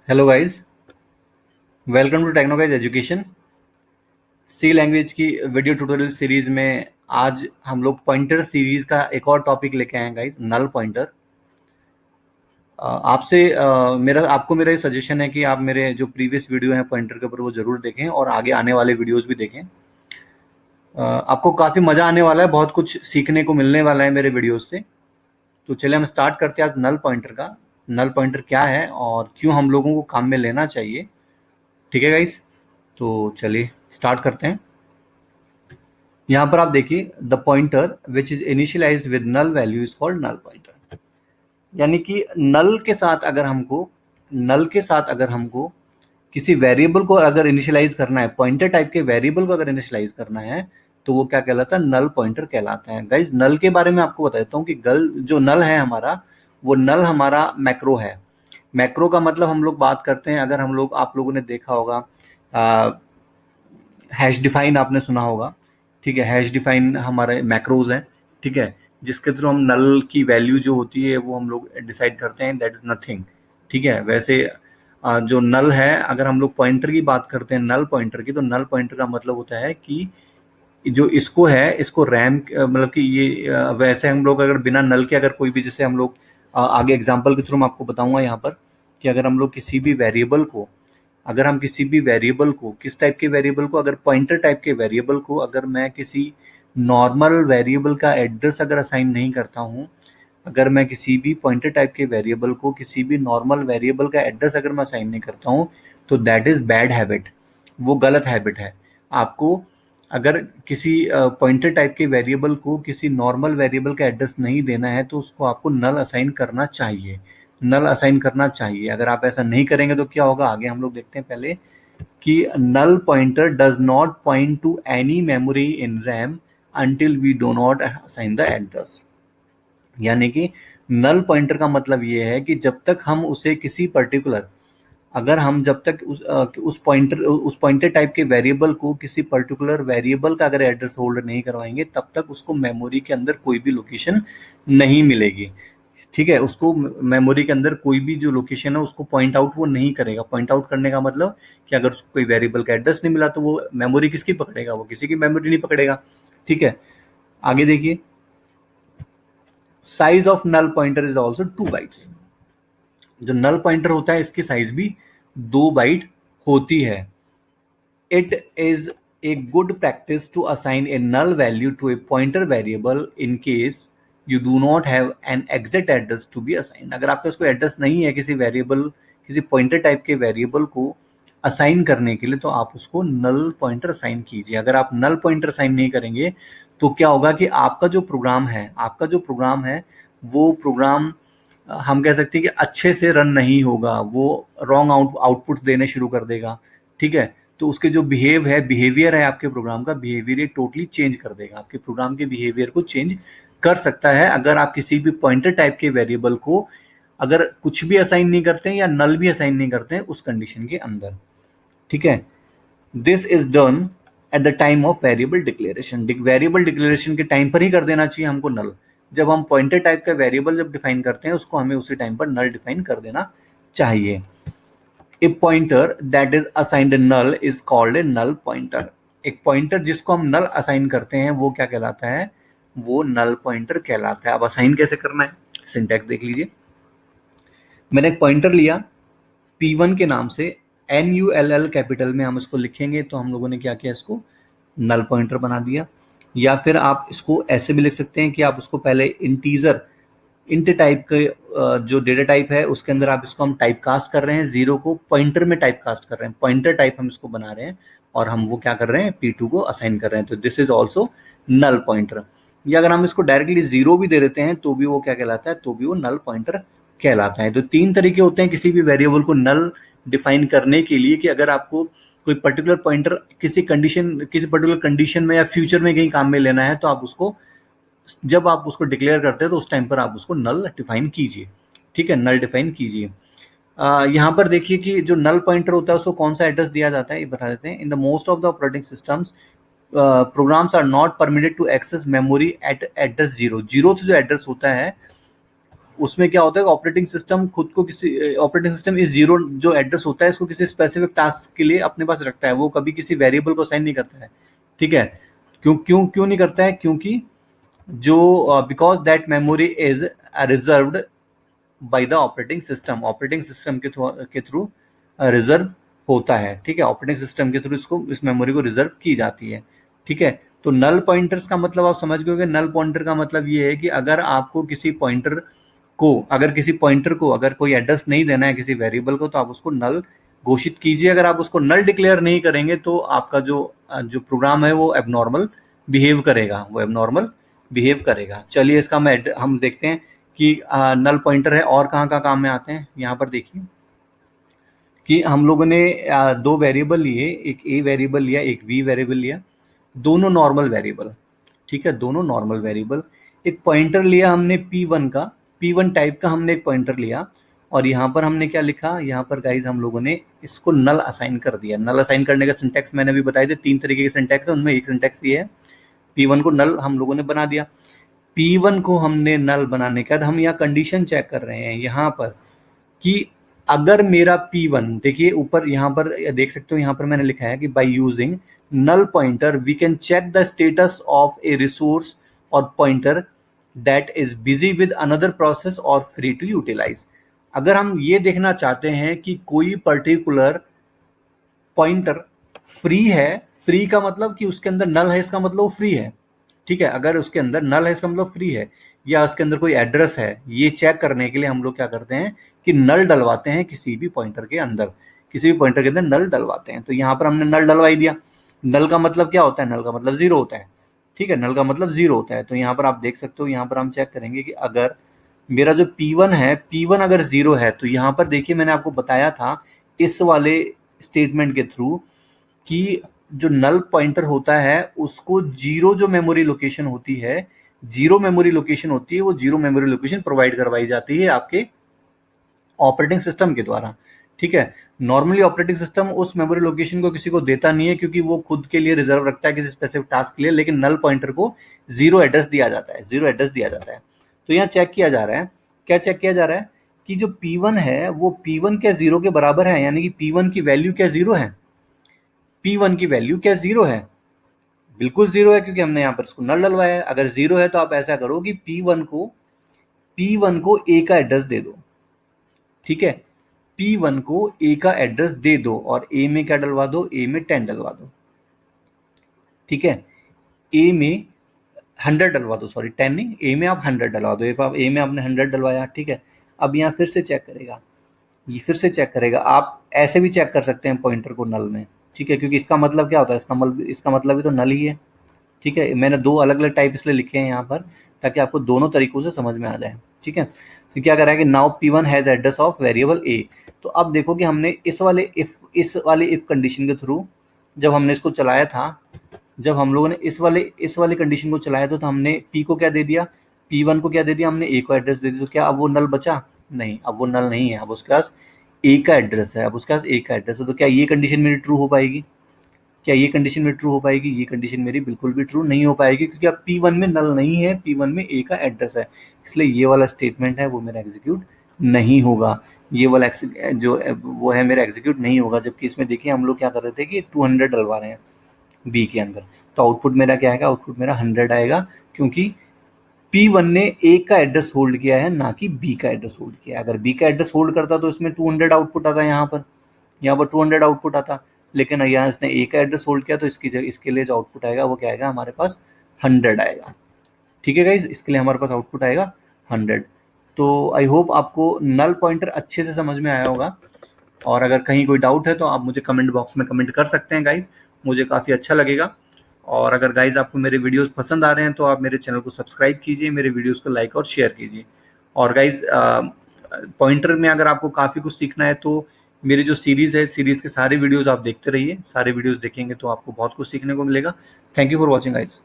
Hello guys, welcome to techno guys education. C language की video tutorial series में आज हम लोग पॉइंटर सीरीज का एक और टॉपिक लेके आए हैं गाइस, नल पॉइंटर। आपसे आपको मेरा ये सजेशन है कि आप मेरे जो प्रीवियस वीडियो हैं पॉइंटर के ऊपर वो जरूर देखें और आगे आने वाले वीडियोस भी देखें। आपको काफ़ी मज़ा आने वाला है, बहुत कुछ सीखने को मिलने वाला है मेरे वीडियोस से। तो चलिए हम स्टार्ट करते हैं आज नल पॉइंटर का। नल पॉइंटर क्या है और क्यों हम लोगों को काम में लेना चाहिए। ठीक है गाइस, तो चलिए स्टार्ट करते हैं। यहाँ पर आप देखिए, the pointer which is initialised with null value is called null pointer. यानी कि नल के साथ अगर हमको किसी वेरिएबल को अगर इनिशियलाइज करना है, पॉइंटर टाइप के वेरिएबल को अगर इनिशियलाइज करना है, तो वो क्या कहलाता है? नल पॉइंटर कहलाता है। गाइज, नल के बारे में आपको बता देता हूँ कि जो नल है हमारा, वो नल हमारा मैक्रो है। मैक्रो का मतलब हम लोग बात करते हैं, अगर आप लोगों ने देखा होगा, हैश डिफाइन आपने सुना होगा। ठीक है, हैश डिफाइन हमारे मैक्रोज हैं। ठीक है, जिसके थ्रू हम नल की वैल्यू जो होती है वो हम लोग डिसाइड करते हैं, दैट इज नथिंग। ठीक है, वैसे जो नल है, अगर हम लोग पॉइंटर की बात करते हैं, नल पॉइंटर की, तो नल पॉइंटर का मतलब होता है कि जो इसको है, इसको रैम मतलब कि ये वैसे हम लोग अगर बिना नल के अगर कोई भी, जैसे हम लोग आगे एग्जांपल के थ्रू मैं आपको बताऊंगा यहाँ पर कि अगर हम लोग किसी भी वेरिएबल को, अगर हम किसी भी वेरिएबल को, किस टाइप के वेरिएबल को, अगर पॉइंटर टाइप के वेरिएबल को अगर मैं किसी नॉर्मल वेरिएबल का एड्रेस अगर असाइन नहीं करता हूँ, अगर मैं किसी भी पॉइंटर टाइप के वेरिएबल को किसी भी नॉर्मल वेरिएबल का एड्रेस अगर मैं असाइन नहीं करता हूँ, तो दैट इज बैड हैबिट, वो गलत हैबिट है। आपको अगर किसी पॉइंटर टाइप के वेरिएबल को किसी नॉर्मल वेरिएबल का एड्रेस नहीं देना है, तो उसको आपको नल असाइन करना चाहिए। नल असाइन करना चाहिए। अगर आप ऐसा नहीं करेंगे तो क्या होगा, आगे हम लोग देखते हैं। पहले कि null pointer does not point to any memory in RAM until we do not assign the address। यानी कि नल पॉइंटर का मतलब ये है कि जब तक हम उसे किसी पर्टिकुलर, अगर हम जब तक उस पॉइंटर टाइप के वेरिएबल को किसी पर्टिकुलर वेरिएबल का अगर एड्रेस होल्ड नहीं करवाएंगे, तब तक उसको मेमोरी के अंदर कोई भी लोकेशन नहीं मिलेगी। ठीक है, उसको मेमोरी के अंदर कोई भी जो लोकेशन है उसको पॉइंट आउट वो नहीं करेगा। पॉइंट आउट करने का मतलब कि अगर उसको कोई वेरिएबल का एड्रेस नहीं मिला, तो वो मेमोरी किसकी पकड़ेगा? वो किसी की मेमोरी नहीं पकड़ेगा। ठीक है, आगे देखिए, size of null pointer is also 2 bytes. जो नल पॉइंटर होता है इसकी साइज भी 2 बाइट होती है। It is a good practice to assign a null value to a pointer variable in case you do not have an exact address to be assigned। अगर आपके पास कोई एड्रेस नहीं है किसी वेरिएबल, किसी पॉइंटर टाइप के वेरिएबल को assign करने के लिए, तो आप उसको नल पॉइंटर असाइन कीजिए। अगर आप नल पॉइंटर असाइन नहीं करेंगे, तो क्या होगा कि आपका जो प्रोग्राम है वो प्रोग्राम हम कह सकते हैं कि अच्छे से रन नहीं होगा, वो रॉन्ग आउटपुट देने शुरू कर देगा। ठीक है, तो उसके जो बिहेवियर है आपके प्रोग्राम का, बिहेवियर ये टोटली चेंज कर देगा। आपके प्रोग्राम के बिहेवियर को चेंज कर सकता है अगर आप किसी भी पॉइंटर टाइप के वेरिएबल को अगर कुछ भी असाइन नहीं करते हैं या नल भी असाइन नहीं करते हैं उस कंडीशन के अंदर। ठीक है, this is done at the time of variable declaration. Variable declaration के टाइम पर ही कर देना चाहिए हमको नल। जब हम पॉइंटर टाइप का वेरिएबल जब डिफाइन करते हैं, उसको हमें उसी टाइम पर नल डिफाइन कर देना चाहिए। A pointer that is assigned null is called a null pointer. एक पॉइंटर जिसको हम नल असाइन करते हैं वो क्या कहलाता है? वो नल पॉइंटर कहलाता है। अब असाइन कैसे करना है, सिंटैक्स देख लीजिए। मैंने एक पॉइंटर लिया P1 के नाम से, NULL कैपिटल में हम इसको लिखेंगे, तो हम लोगों ने क्या किया, इसको नल पॉइंटर बना दिया। या फिर आप इसको ऐसे भी लिख सकते हैं कि आप उसको पहले इंट टाइप के जो डेटा टाइप है उसके अंदर आप इसको हम टाइप कास्ट कर रहे हैं, 0 को पॉइंटर में टाइप कास्ट कर रहे हैं, पॉइंटर टाइप हम इसको बना रहे हैं और हम वो क्या कर रहे हैं, P2 को असाइन कर रहे हैं। तो this is also null pointer. या अगर हम इसको डायरेक्टली 0 भी दे देते हैं तो भी वो क्या कहलाता है, तो भी वो नल पॉइंटर कहलाता है। तो 3 तरीके होते हैं किसी भी वेरिएबल को नल डिफाइन करने के लिए, कि अगर आपको कोई पर्टिकुलर पॉइंटर किसी पर्टिकुलर कंडीशन में या फ्यूचर में कहीं काम में लेना है, तो आप उसको, जब आप उसको डिक्लेयर करते हैं तो उस टाइम पर आप उसको नल डिफाइन कीजिए। ठीक है, नल डिफाइन कीजिए। यहाँ पर देखिए कि जो नल पॉइंटर होता है उसको कौन सा एड्रेस दिया जाता है, ये बता देते हैं। In the most of the operating systems programs are not permitted to access memory at address 0। 0 जो एड्रेस होता है उसमें क्या होता है, ऑपरेटिंग सिस्टम खुद को किसी ऑपरेटिंग सिस्टम इस जीरो जो एड्रेस होता है इसको किसी स्पेसिफिक टास्क के लिए अपने पास रखता है, वो कभी किसी वेरिएबल को असाइन नहीं करता है। ठीक है, क्यों क्यों क्यों नहीं करता है? क्योंकि जो because that memory is reserved by the operating system के थ्रू रिजर्व होता है। ठीक है, ऑपरेटिंग सिस्टम के थ्रू इसको इस मेमोरी को रिजर्व की जाती है। ठीक है, तो नल पॉइंटर्स का मतलब आप समझ गए होंगे। नल पॉइंटर का मतलब ये है कि अगर आपको किसी पॉइंटर को अगर कोई एड्रेस नहीं देना है किसी वेरिएबल को, तो आप उसको नल घोषित कीजिए। अगर आप उसको नल डिक्लेयर नहीं करेंगे तो आपका जो प्रोग्राम है वो एबनॉर्मल बिहेव करेगा। चलिए इसका हम देखते हैं कि नल पॉइंटर है और कहाँ कहाँ काम में आते हैं। यहाँ पर देखिए कि हम लोगों ने दो वेरिएबल लिए, एक ए वेरिएबल लिया, एक बी वेरिएबल लिया, दोनों नॉर्मल वेरिएबल। ठीक है, दोनों नॉर्मल वेरिएबल। एक पॉइंटर लिया हमने P1 टाइप का हमने एक पॉइंटर लिया, और यहाँ पर हमने क्या लिखा, यहाँ पर गाइज हम लोगों ने इसको नल असाइन कर दिया। नल असाइन करने का सिंटैक्स मैंने अभी बताया था, 3 तरीके के सिंटैक्स है, उनमें एक सिंटैक्स ये है। P1 को नल हम लोगों ने बना दिया। P1 को हमने नल बनाने के बाद हम यहाँ कंडीशन चेक कर रहे हैं यहाँ पर कि अगर मेरा P1, देखिए ऊपर यहाँ पर देख सकते हो, यहाँ पर मैंने लिखा है कि by using null pointer we can check the status of a resource or pointer that is busy with another process or free to utilize. अगर हम ये देखना चाहते हैं कि कोई पर्टिकुलर पॉइंटर फ्री है, फ्री का मतलब कि उसके अंदर नल है, इसका मतलब वो फ्री है। ठीक है, अगर उसके अंदर नल है इसका मतलब फ्री है, या उसके अंदर कोई एड्रेस है, ये चेक करने के लिए हम लोग क्या करते हैं कि नल डलवाते हैं किसी भी पॉइंटर के अंदर, किसी भी पॉइंटर के अंदर नल डलवाते हैं। तो यहाँ पर हमने नल डलवाई दिया। नल का मतलब क्या होता है? नल का मतलब जीरो होता है। ठीक है, नल का मतलब जीरो होता है। तो यहाँ पर आप देख सकते हो, यहाँ पर हम चेक करेंगे कि अगर मेरा जो P1 है, P1 अगर जीरो है, तो यहाँ पर देखिए मैंने आपको बताया था इस वाले स्टेटमेंट के थ्रू कि जो नल पॉइंटर होता है उसको जीरो जो मेमोरी लोकेशन होती है, वो जीरो मेमोरी लोकेशन प्रोवाइड करवाई जाती है आपके ऑपरेटिंग सिस्टम के द्वारा। ठीक है, नॉर्मली ऑपरेटिंग सिस्टम उस मेमोरी लोकेशन को किसी को देता नहीं है, क्योंकि वो खुद के लिए रिजर्व रखता है किसी स्पेसिफिक टास्क के लिए, लेकिन नल पॉइंटर को जीरो एड्रेस दिया जाता है। तो यहाँ चेक किया जा रहा है, क्या चेक किया जा रहा है कि जो P1 है वो P1 क्या जीरो के बराबर है, यानी कि P1 की वैल्यू क्या जीरो है, P1 की वैल्यू क्या जीरो है, बिल्कुल जीरो है, क्योंकि हमने यहाँ पर इसको नल डलवाया है। अगर जीरो है तो आप ऐसा करो कि P1 को A का एड्रेस दे दो। ठीक है, P1 को A का एड्रेस दे दो और A में क्या डलवा दो, A में 10 डलवा दो। ठीक है, A में 100 डलवा दो, सॉरी 10 नहीं, A में आप 100 डलवा दो। A में आपने 100 डलवाया। ठीक है, अब यहाँ फिर से चेक करेगा, आप ऐसे भी चेक कर सकते हैं पॉइंटर को नल में। ठीक है, क्योंकि इसका मतलब क्या होता है, इसका मतलब भी तो नल ही है। ठीक है, मैंने दो अलग अलग टाइप इसलिए लिखे हैं यहाँ पर ताकि आपको दोनों तरीकों से समझ में आ जाए। ठीक है, तो क्या कर रहा है कि now P1 has address of variable A। तो अब देखो कि हमने इस वाले इफ कंडीशन के थ्रू जब हमने इसको चलाया था, जब हम लोगों ने इस वाले कंडीशन को चलाया था, तो हमने P को क्या दे दिया, P1 को क्या दे दिया, हमने A को एड्रेस दे दिया। तो क्या अब वो नल बचा? नहीं, अब वो नल नहीं है, अब उसके पास A का एड्रेस है, तो क्या ये कंडीशन मेरी ट्रू हो पाएगी? ये कंडीशन मेरी बिल्कुल भी ट्रू नहीं हो पाएगी, क्योंकि अब P1 में नल नहीं है, P1 में A का एड्रेस है, इसलिए ये वाला स्टेटमेंट है वो मेरा एग्जीक्यूट नहीं होगा। ये वाला जो वो है मेरा एग्जीक्यूट नहीं होगा। जबकि इसमें देखिए हम लोग क्या कर रहे थे कि 200 डलवा रहे हैं B के अंदर, तो आउटपुट मेरा क्या आएगा, आउटपुट मेरा 100 आएगा, क्योंकि P1 ने A का एड्रेस होल्ड किया है, ना कि B का एड्रेस होल्ड किया है। अगर B का एड्रेस होल्ड करता तो इसमें 200 आउटपुट आता, यहाँ पर 200 आउटपुट आता, लेकिन यहाँ इसने A का एड्रेस होल्ड किया, तो इसके लिए जो आउटपुट आएगा वो क्या आएगा, हमारे पास 100 आएगा। ठीक है गाइज, इसके लिए हमारे पास आउटपुट आएगा 100। तो आई होप आपको नल पॉइंटर अच्छे से समझ में आया होगा, और अगर कहीं कोई डाउट है तो आप मुझे कमेंट बॉक्स में कमेंट कर सकते हैं गाइज, मुझे काफ़ी अच्छा लगेगा। और अगर गाइज आपको मेरे वीडियोस पसंद आ रहे हैं तो आप मेरे चैनल को सब्सक्राइब कीजिए, मेरे वीडियोस को लाइक और शेयर कीजिए। और गाइज पॉइंटर में अगर आपको काफ़ी कुछ सीखना है तो मेरी जो सीरीज़ है, सीरीज़ के सारे वीडियोस आप देखते रहिए, सारे वीडियोस देखेंगे तो आपको बहुत कुछ सीखने को मिलेगा। Thank you for watching guys.